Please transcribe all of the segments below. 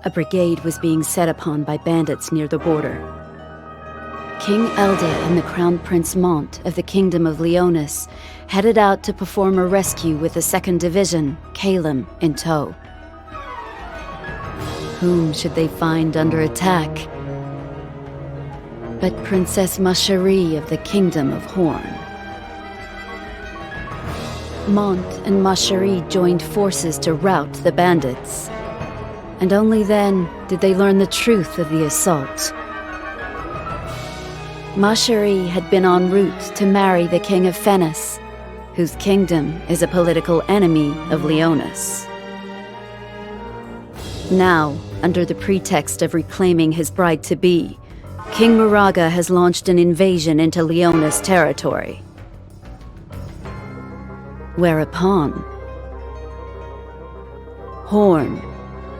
A brigade was being set upon by bandits near the border. King Elda and the Crown Prince Mont of the Kingdom of Leonis headed out to perform a rescue with the 2nd Division, Kalem, in tow. Whom should they find under attack but Princess Macherie of the Kingdom of Hourne? Mont and Macherie joined forces to rout the bandits, and only then did they learn the truth of the assault. Macherie had been en route to marry the King of Fennis, whose kingdom is a political enemy of Leonis. Now, under the pretext of reclaiming his bride-to-be, King Moraga has launched an invasion into Leonis territory. Whereupon, Hourne,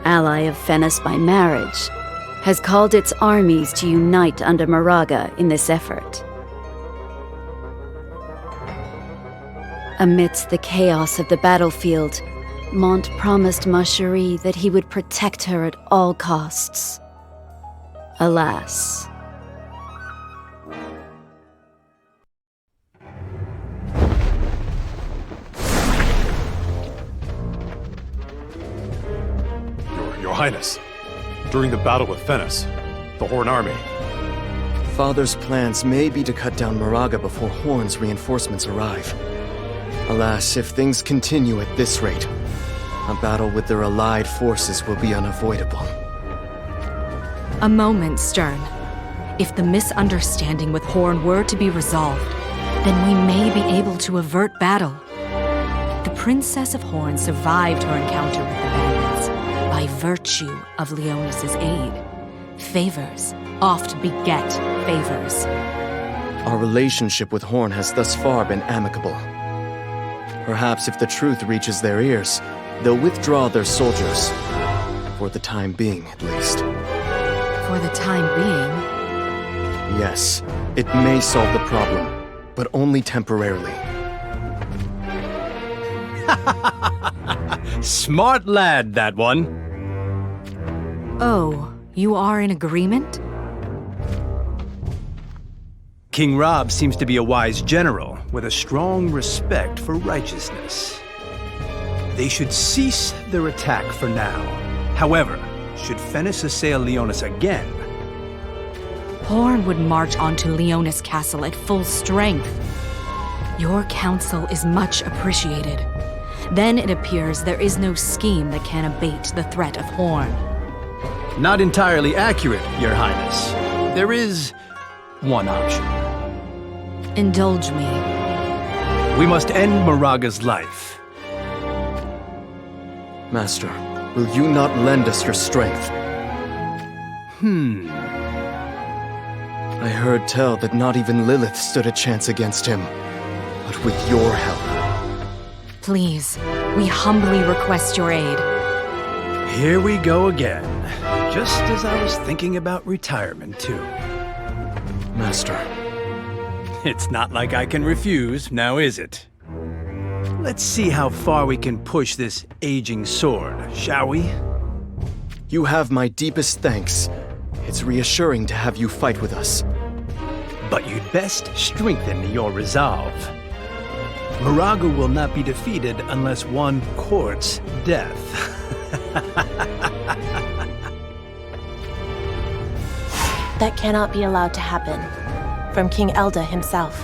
ally of Fennis by marriage, has called its armies to unite under Moraga in this effort. Amidst the chaos of the battlefield, Mont promised Macherie that he would protect her at all costs. Alas. Your Highness, during the battle with Fennis, the Hourne army... Father's plans may be to cut down Moraga before Hourne's reinforcements arrive. Alas, if things continue at this rate, a battle with their allied forces will be unavoidable. A moment, Stern. If the misunderstanding with Hourne were to be resolved, then we may be able to avert battle. The Princess of Hourne survived her encounter with the bandits by virtue of Leonis' aid. Favors oft beget favors. Our relationship with Hourne has thus far been amicable. Perhaps if the truth reaches their ears, they'll withdraw their soldiers. For the time being, at least. For the time being? Yes, it may solve the problem, but only temporarily. Smart lad, that one. Oh, you are in agreement? King Rob seems to be a wise general, with a strong respect for righteousness. They should cease their attack for now. However, should Fennis assail Leonis again... Hourne would march onto Leonis Castle at full strength. Your counsel is much appreciated. Then it appears there is no scheme that can abate the threat of Hourne. Not entirely accurate, Your Highness. There is one option. Indulge me. We must end Moraga's life. Master, will you not lend us your strength? I heard tell that not even Lilith stood a chance against him. But with your help... Please, we humbly request your aid. Here we go again. Just as I was thinking about retirement, too. Master. It's not like I can refuse, now is it? Let's see how far we can push this aging sword, shall we? You have my deepest thanks. It's reassuring to have you fight with us. But you'd best strengthen your resolve. Moraga will not be defeated unless one courts death. That cannot be allowed to happen. From King Elda himself.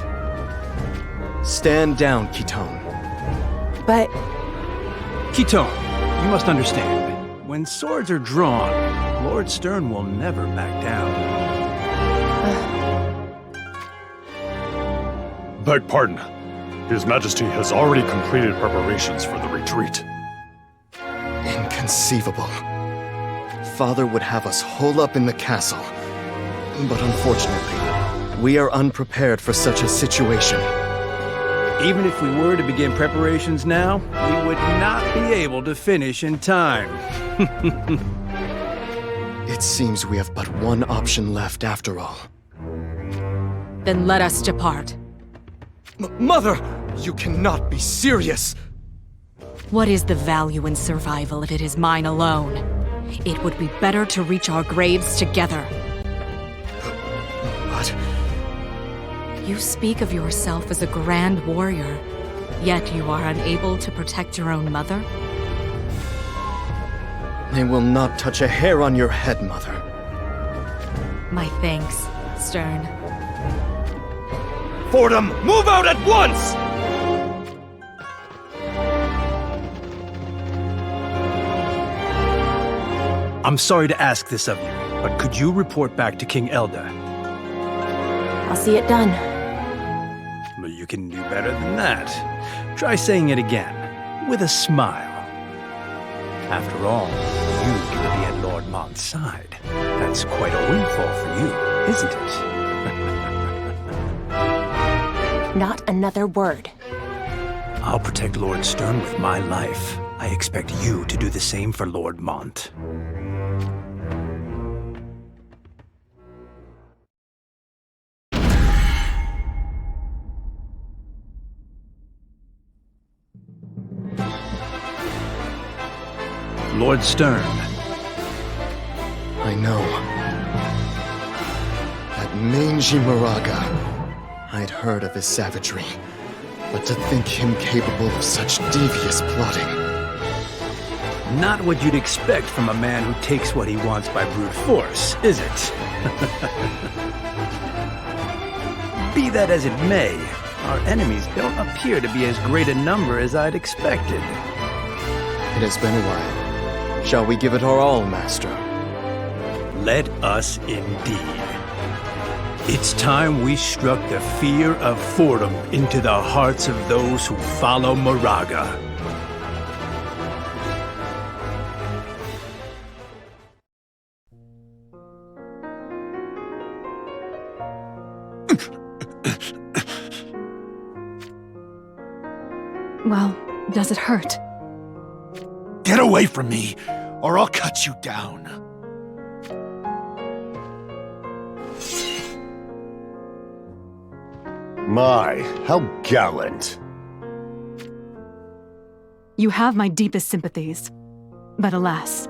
Stand down, Kitone. But... Kitone, you must understand. When swords are drawn, Lord Stern will never back down. Beg pardon. His Majesty has already completed preparations for the retreat. Inconceivable. Father would have us hole up in the castle. But unfortunately, we are unprepared for such a situation. Even if we were to begin preparations now, we would not be able to finish in time. It seems we have but one option left after all. Then let us depart. Mother! You cannot be serious! What is the value in survival if it is mine alone? it would be better to reach our graves together. But You speak of yourself as a grand warrior, yet you are unable to protect your own mother? they will not touch a hair on your head, Mother. My thanks, Stern. Fortem, move out at once! I'm sorry to ask this of you, but could you report back to King Elda? I'll see it done. Well, you can do better than that. Try saying it again, with a smile. After all, you will be at Lord Mont's side. That's quite a windfall for you, isn't it? Not another word. I'll protect Lord Stern with my life. I expect you to do the same for Lord Mont. Lord Stern. I know. That mangy Moraga. I'd heard of his savagery, but to think him capable of such devious plotting. Not what you'd expect from a man who takes what he wants by brute force, is it? Be that as it may, our enemies don't appear to be as great a number as I'd expected. It has been a while. Shall we give it our all, Master? Let us indeed. It's time we struck the fear of Fortem into the hearts of those who follow Moraga. Well, does it hurt? Get away from me, or I'll cut you down. My, how gallant. You have my deepest sympathies. But alas.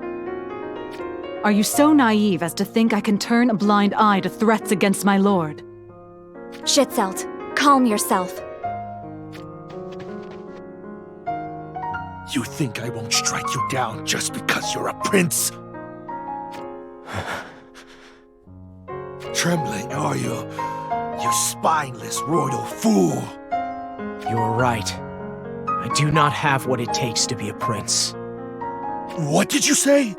Are you so naive as to think I can turn a blind eye to threats against my lord? Schitzelt, calm yourself. You think I won't strike you down just because you're a prince? Trembling, are you? You spineless royal fool! You're right. I do not have what it takes to be a prince. What did you say?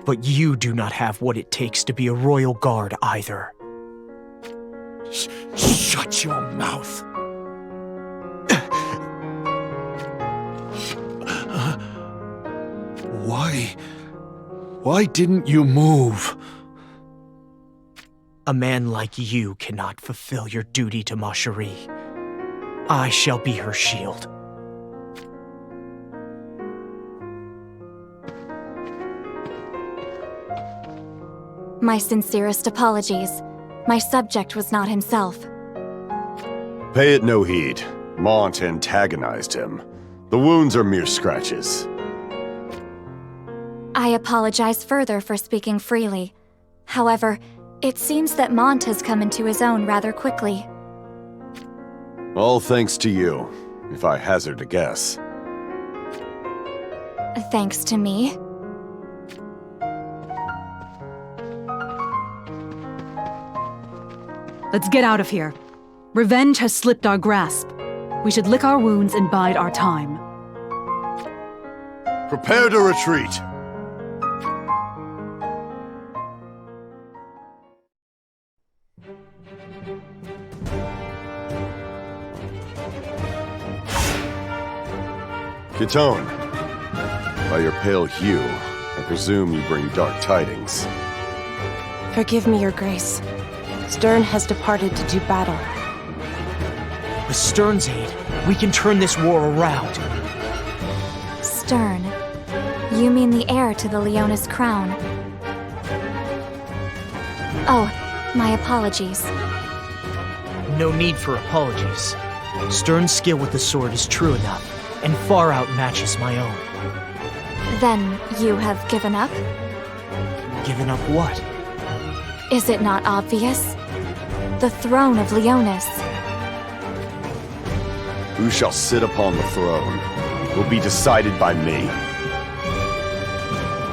But you do not have what it takes to be a royal guard either. Shut your mouth! Why didn't you move? A man like you cannot fulfill your duty to Ma Cherie. I shall be her shield. My sincerest apologies. My subject was not himself. Pay it no heed. Mont antagonized him. The wounds are mere scratches. I apologize further for speaking freely. However, it seems that Mont has come into his own rather quickly. All thanks to you, if I hazard a guess. Thanks to me. Let's get out of here. Revenge has slipped our grasp. We should lick our wounds and bide our time. Prepare to retreat! Kitone, by your pale hue, I presume you bring dark tidings. Forgive me, Your Grace. Stern has departed to do battle. With Stern's aid, we can turn this war around. Stern. You mean the heir to the Leonis crown? Oh, my apologies. No need for apologies. Stern's skill with the sword is true enough, and far outmatches my own. Then you have given up? Given up what? Is it not obvious? The throne of Leonis. Who shall sit upon the throne will be decided by me.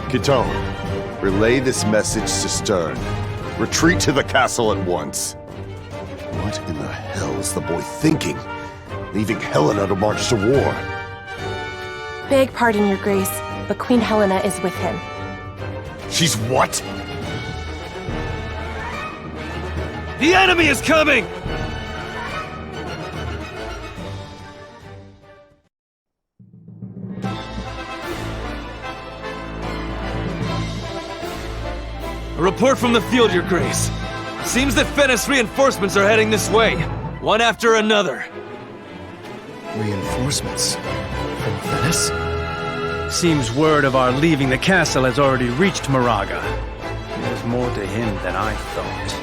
Kitone, relay this message to Stern. Retreat to the castle at once. What in the hell is the boy thinking? Leaving Helena to march to war. Beg pardon, Your Grace, but Queen Helena is with him. She's what? The enemy is coming! A report from the field, Your Grace. Seems that Fennis reinforcements are heading this way, one after another. Reinforcements? From Venice? Seems word of our leaving the castle has already reached Moraga. There's more to him than I thought.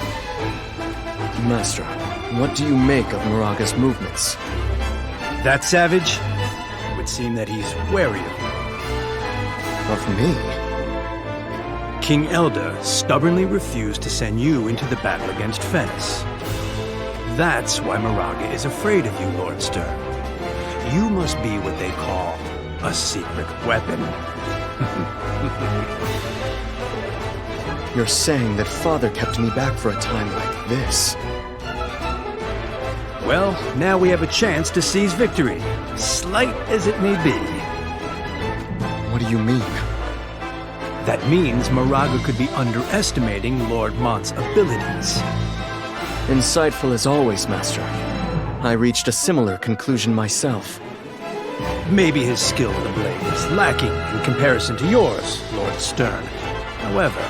Master, what do you make of Moraga's movements? That savage? It would seem that he's wary of me. Of me? King Elda stubbornly refused to send you into the battle against Fennis. That's why Moraga is afraid of you, Lord Stern. You must be what they call a secret weapon. You're saying that Father kept me back for a time like this. Well, now we have a chance to seize victory, slight as it may be. What do you mean? That means Moraga could be underestimating Lord Mont's abilities. Insightful as always, Master. I reached a similar conclusion myself. Maybe his skill with the blade is lacking in comparison to yours, Lord Stern. However,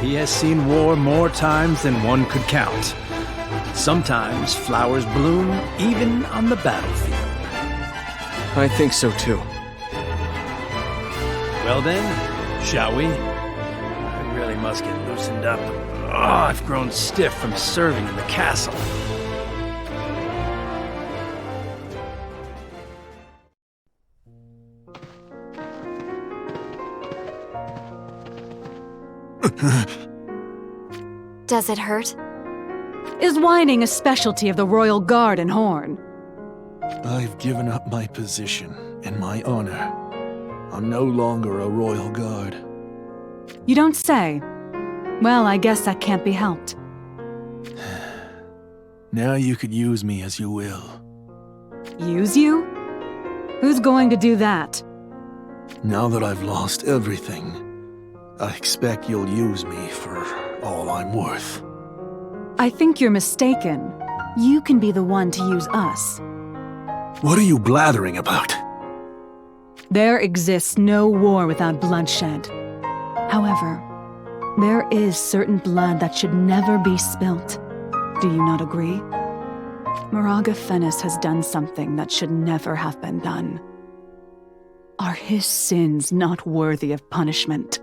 he has seen war more times than one could count. Sometimes flowers bloom even on the battlefield. I think so too. Well then, shall we? I really must get loosened up. Oh, I've grown stiff from serving in the castle. Does it hurt? Is whining a specialty of the Royal Guard in Hourne? I've given up my position and my honor. I'm no longer a royal guard. You don't say. Well, I guess that can't be helped. Now you could use me as you will. Use you? Who's going to do that? Now that I've lost everything, I expect you'll use me for all I'm worth. I think you're mistaken. You can be the one to use us. What are you blathering about? There exists no war without bloodshed. However, there is certain blood that should never be spilt. Do you not agree? Moraga Fennis has done something that should never have been done. Are his sins not worthy of punishment?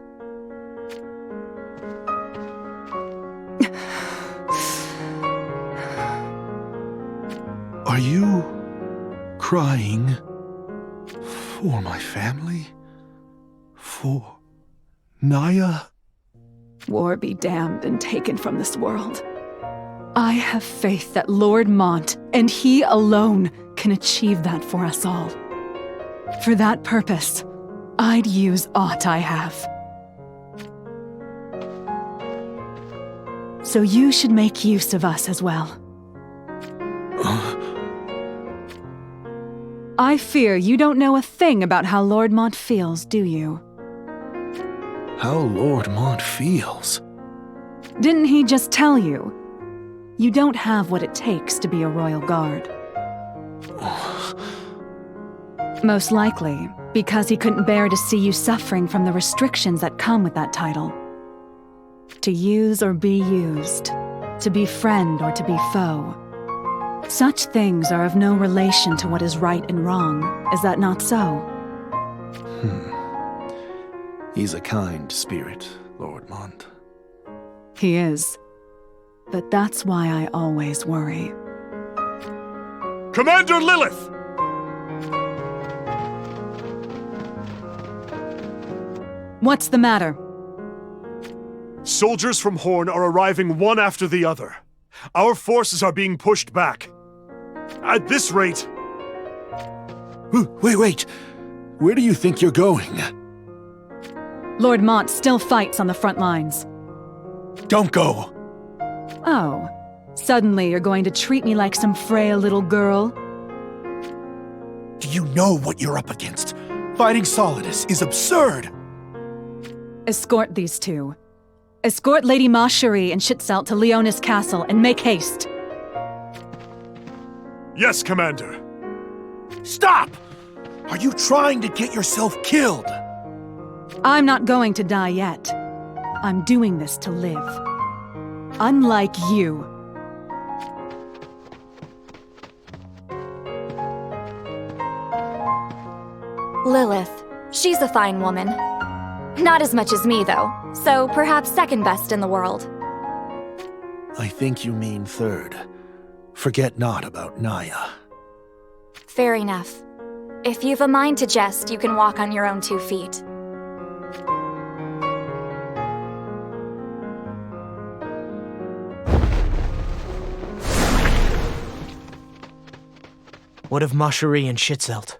Are you crying for my family? For Naya? War be damned and taken from this world. I have faith that Lord Mont, and he alone, can achieve that for us all. For that purpose, I'd use aught I have. So you should make use of us as well. I fear you don't know a thing about how Lord Mont feels, do you? How Lord Mont feels? Didn't he just tell you? You don't have what it takes to be a royal guard. Most likely, because he couldn't bear to see you suffering from the restrictions that come with that title. To use or be used, to be friend or to be foe. Such things are of no relation to what is right and wrong, is that not so? He's a kind spirit, Lord Mont. He is. But that's why I always worry. Commander Lilith! What's the matter? Soldiers from Hourne are arriving one after the other. Our forces are being pushed back. At this rate... Wait. Where do you think you're going? Lord Mont still fights on the front lines. Don't go! Oh, suddenly you're going to treat me like some frail little girl? Do you know what you're up against? Fighting Solidus is absurd! Escort these two. Escort Lady Ma Cherie and Schitzel to Leonis Castle and make haste. Yes, Commander. Stop! Are you trying to get yourself killed? I'm not going to die yet. I'm doing this to live. Unlike you. Lilith. She's a fine woman. Not as much as me, though, so perhaps second best in the world. I think you mean third. Forget not about Naya. Fair enough. If you've a mind to jest, you can walk on your own 2 feet. What of Ma Cherie and Schitzel?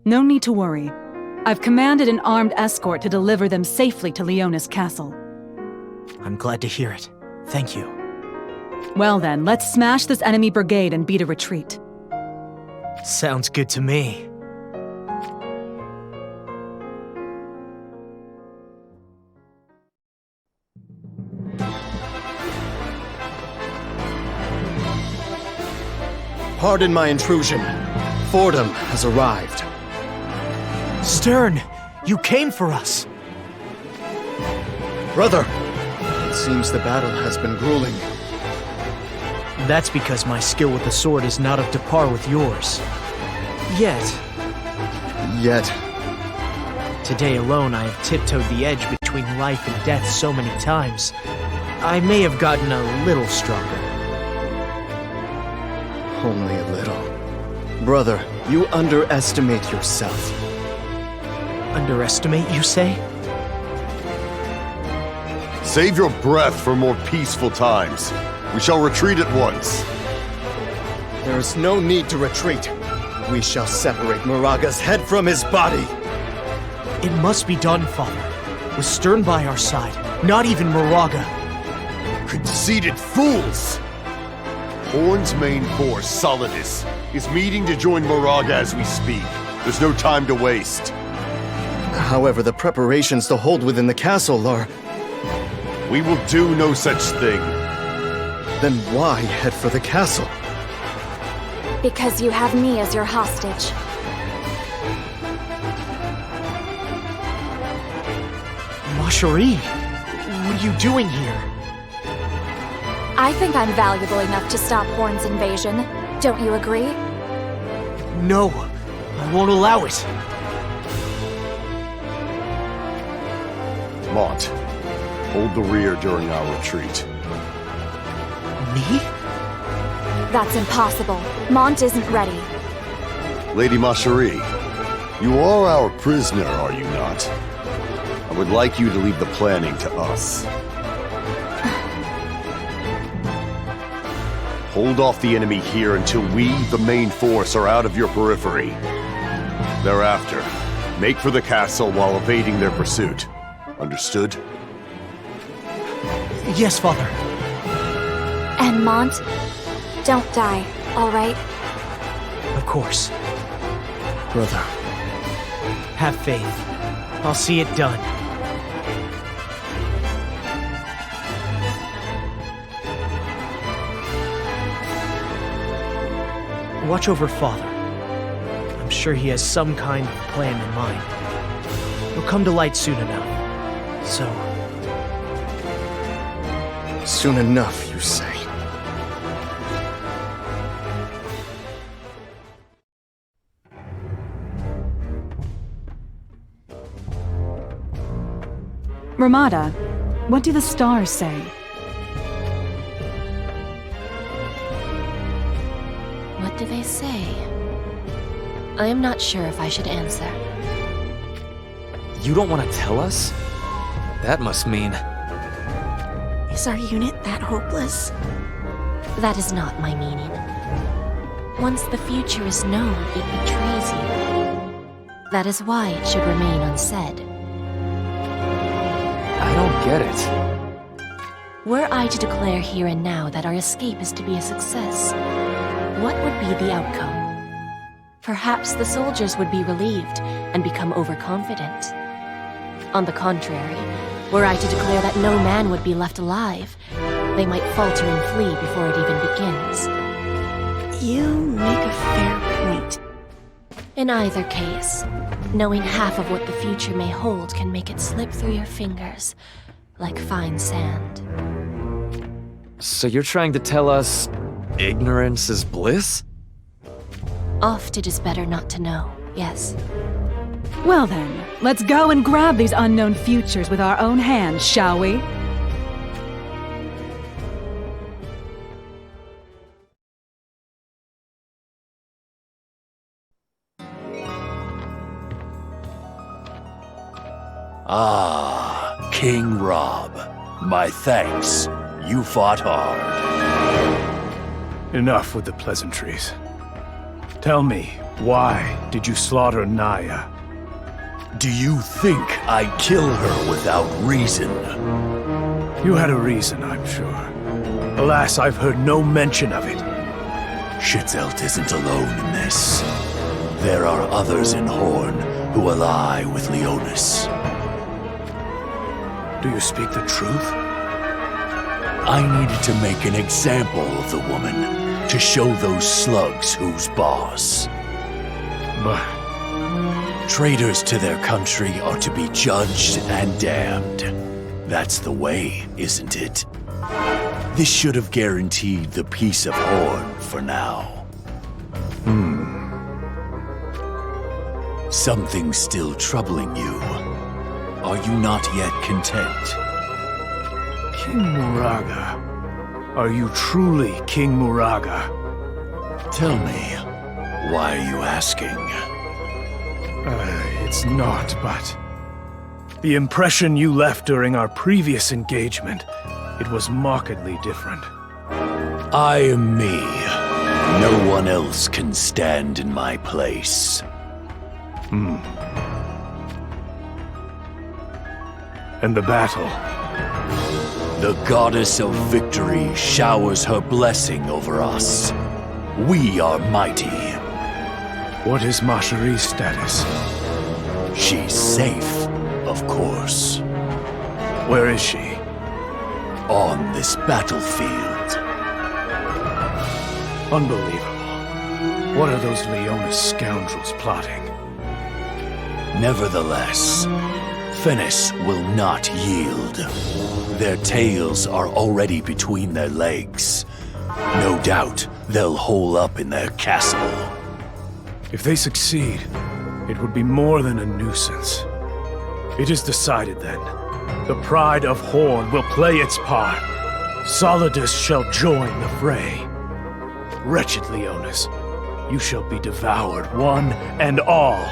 No need to worry. I've commanded an armed escort to deliver them safely to Leonis Castle. I'm glad to hear it. Thank you. Well then, let's smash this enemy brigade and beat a retreat. Sounds good to me. Pardon my intrusion. Fortem has arrived. Stern, you came for us. Brother, it seems the battle has been grueling. That's because my skill with the sword is not up to par with yours. Yet. Today alone, I have tiptoed the edge between life and death so many times. I may have gotten a little stronger. Only a little. Brother, you underestimate yourself. Underestimate, you say? Save your breath for more peaceful times. We shall retreat at once. There is no need to retreat. We shall separate Moraga's head from his body. It must be done, Father. With Stern by our side, not even Moraga. Conceited fools! Hourne's main force, Solidus, is meeting to join Moraga as we speak. There's no time to waste. However, the preparations to hold within the castle are... We will do no such thing. Then why head for the castle? Because you have me as your hostage. Ma Cherie, what are you doing here? I think I'm valuable enough to stop Hourne's invasion. Don't you agree? No, I won't allow it. Mont, hold the rear during our retreat. Me? That's impossible. Mont isn't ready. Lady Ma Cherie, you are our prisoner, are you not? I would like you to leave the planning to us. Hold off the enemy here until we, the main force, are out of your periphery. Thereafter, make for the castle while evading their pursuit. Understood? Yes, Father. And Mont, don't die, all right? Of course. Brother. Have faith. I'll see it done. Watch over Father. I'm sure he has some kind of plan in mind. It'll come to light soon enough. So... Soon enough, you say? Ramada, what do the stars say? What do they say? I am not sure if I should answer. You don't want to tell us? That must mean... Is our unit that hopeless? That is not my meaning. Once the future is known, it betrays you. That is why it should remain unsaid. I don't get it. Were I to declare here and now that our escape is to be a success, what would be the outcome? Perhaps the soldiers would be relieved and become overconfident. On the contrary, were I to declare that no man would be left alive, they might falter and flee before it even begins. You make a fair point. In either case, knowing half of what the future may hold can make it slip through your fingers like fine sand. So you're trying to tell us ignorance is bliss? Oft it is better not to know, yes. Well then, let's go and grab these unknown futures with our own hands, shall we? Ah, King Rob. My thanks. You fought hard. Enough with the pleasantries. Tell me, why did you slaughter Naya? Do you think I'd kill her without reason? You had a reason, I'm sure. Alas, I've heard no mention of it. Schitzelt isn't alone in this. There are others in Hourne who ally with Leonis. Do you speak the truth? I needed to make an example of the woman to show those slugs who's boss. But... traitors to their country are to be judged and damned. That's the way, isn't it? This should have guaranteed the peace of Hourne for now. Something's still troubling you. Are you not yet content? King Muraga. Are you truly King Muraga? Tell me, why are you asking? It's not, but... the impression you left during our previous engagement, it was markedly different. I am me. No one else can stand in my place. And the battle? The goddess of victory showers her blessing over us. We are mighty. What is Mashari's status? She's safe, of course. Where is she? On this battlefield. Unbelievable. What are those Leonis scoundrels plotting? Nevertheless, Finis will not yield. Their tails are already between their legs. No doubt they'll hole up in their castle. If they succeed, it would be more than a nuisance. It is decided then. The pride of Hourne will play its part. Solidus shall join the fray. Wretched Leonis, you shall be devoured, one and all.